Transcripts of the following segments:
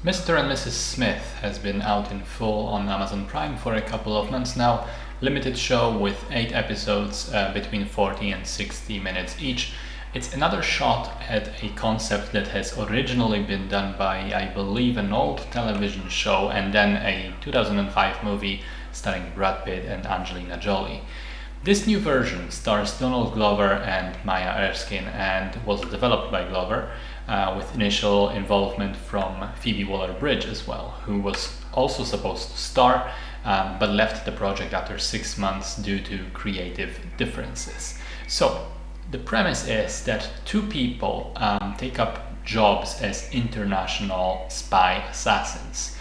Mr. and Mrs. Smith has been out in full on Amazon Prime for a couple of months now. Limited show with 8 episodes between 40 and 60 minutes each. It's another shot at a concept that has originally been done by, I believe, an old television show and then a 2005 movie starring Brad Pitt and Angelina Jolie. This new version stars Donald Glover and Maya Erskine and was developed by Glover with initial involvement from Phoebe Waller-Bridge as well, who was also supposed to star but left the project after 6 months due to creative differences. So the premise is that two people take up jobs as international spy assassins.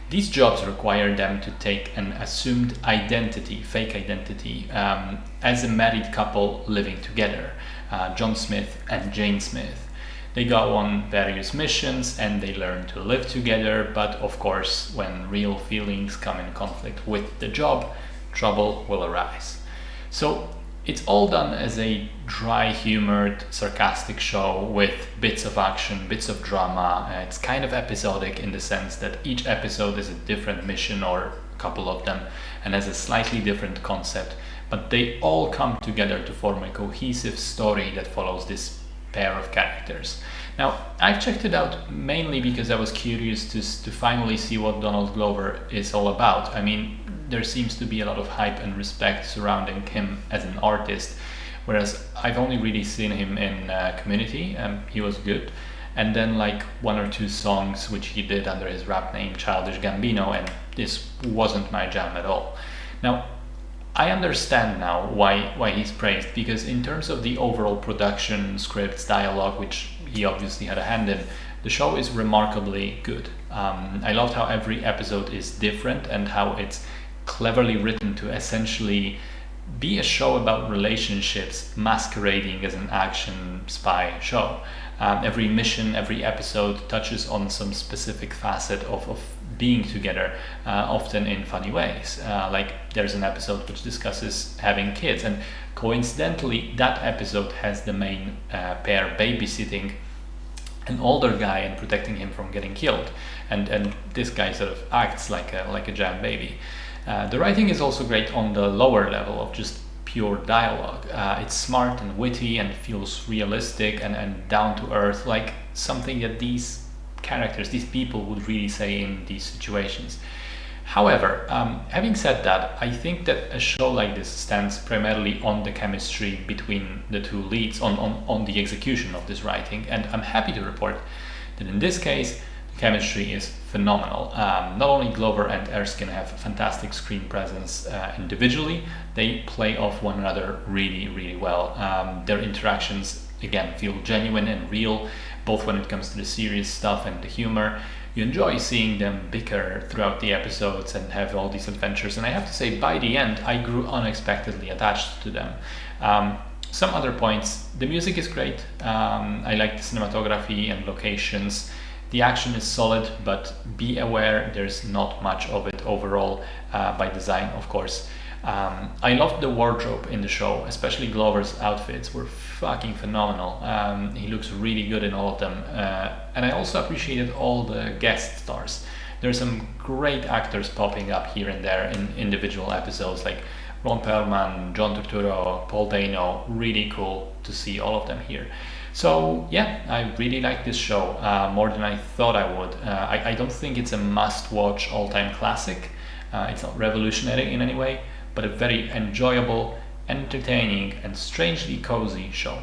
These jobs require them to take an assumed identity, fake identity, as a married couple living together, John Smith and Jane Smith. They go on various missions and they learn to live together, but of course, when real feelings come in conflict with the job, trouble will arise. So it's all done as a dry humored, sarcastic show with bits of action, bits of drama. It's kind of episodic in the sense that each episode is a different mission or a couple of them and has a slightly different concept, but they all come together to form a cohesive story that follows this pair of characters. Now, I've checked it out mainly because I was curious to finally see what Donald Glover is all about. I mean, there seems to be a lot of hype and respect surrounding him as an artist, whereas I've only really seen him in Community, and he was good, and then like 1 or 2 songs which he did under his rap name Childish Gambino, and this wasn't my jam at all. Now, I understand now why he's praised, because in terms of the overall production, scripts, dialogue, which he obviously had a hand in, the show is remarkably good. I loved how every episode is different and how it's cleverly written to essentially be a show about relationships masquerading as an action spy show. Every mission, every episode touches on some specific facet of being together, often in funny ways. Like there's an episode which discusses having kids, and coincidentally that episode has the main pair babysitting an older guy and protecting him from getting killed, and this guy sort of acts like a giant baby. The writing is also great on the lower level of just pure dialogue. It's smart and witty and feels realistic and down to earth, like something that these characters, these people would really say in these situations. However, having said that, I think that a show like this stands primarily on the chemistry between the two leads, on the execution of this writing, and I'm happy to report that in this case, the chemistry is phenomenal. Not only Glover and Erskine have fantastic screen presence individually, they play off one another really, really well. Their interactions, again, feel genuine and real, both when it comes to the serious stuff and the humor. You enjoy seeing them bicker throughout the episodes and have all these adventures, and I have to say, by the end, I grew unexpectedly attached to them. Some other points: the music is great. I like the cinematography and locations. The action is solid, but be aware there's not much of it overall, by design, of course. I loved the wardrobe in the show, especially Glover's outfits were fucking phenomenal. He looks really good in all of them. And I also appreciated all the guest stars. There's some great actors popping up here and there in individual episodes, like Ron Perlman, John Turturro, Paul Dano. Really cool to see all of them here. So yeah, I really like this show more than I thought I would. I don't think it's a must-watch all-time classic. It's not revolutionary in any way, but a very enjoyable, entertaining, and strangely cozy show.